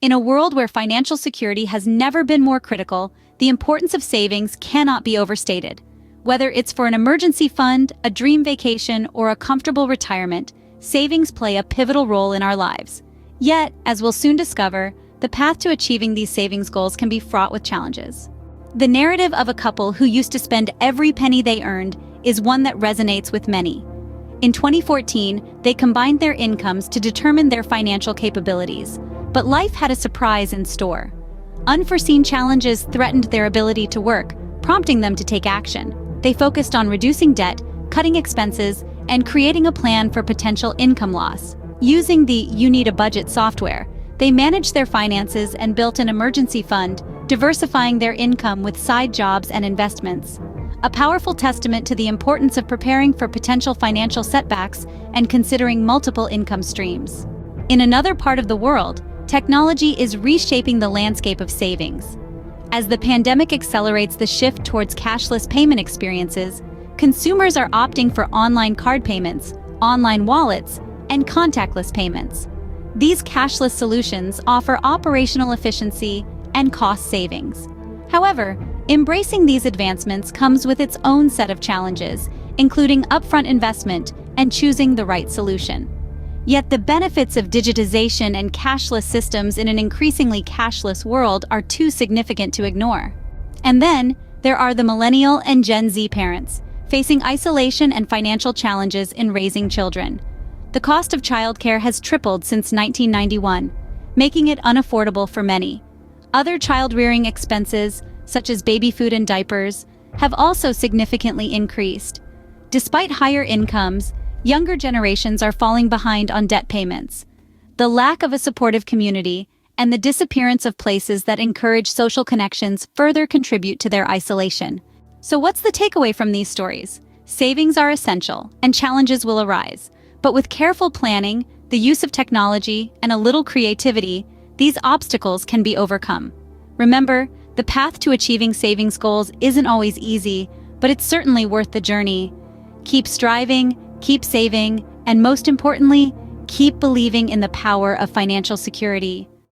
In a world where financial security has never been more critical, the importance of savings cannot be overstated. Whether it's for an emergency fund, a dream vacation, or a comfortable retirement, savings play a pivotal role in our lives. Yet, as we'll soon discover, the path to achieving these savings goals can be fraught with challenges. The narrative of a couple who used to spend every penny they earned is one that resonates with many. In 2014, they combined their incomes to determine their financial capabilities, but life had a surprise in store. Unforeseen challenges threatened their ability to work, prompting them to take action. They focused on reducing debt, cutting expenses, and creating a plan for potential income loss. Using the "You Need a Budget" software, they managed their finances and built an emergency fund, diversifying their income with side jobs and investments. A powerful testament to the importance of preparing for potential financial setbacks and considering multiple income streams. In another part of the world, technology is reshaping the landscape of savings. As the pandemic accelerates the shift towards cashless payment experiences, consumers are opting for online card payments, online wallets, and contactless payments. These cashless solutions offer operational efficiency and cost savings. However, embracing these advancements comes with its own set of challenges, including upfront investment and choosing the right solution. Yet the benefits of digitization and cashless systems in an increasingly cashless world are too significant to ignore. And then, there are the Millennial and Gen Z parents, facing isolation and financial challenges in raising children. The cost of childcare has tripled since 1991, making it unaffordable for many. Other child-rearing expenses, such as baby food and diapers, have also significantly increased. Despite higher incomes, younger generations are falling behind on debt payments. The lack of a supportive community and the disappearance of places that encourage social connections further contribute to their isolation. So what's the takeaway from these stories? Savings are essential, and challenges will arise. But with careful planning, the use of technology, and a little creativity, these obstacles can be overcome. Remember, the path to achieving savings goals isn't always easy, but it's certainly worth the journey. Keep striving, keep saving, and most importantly, keep believing in the power of financial security.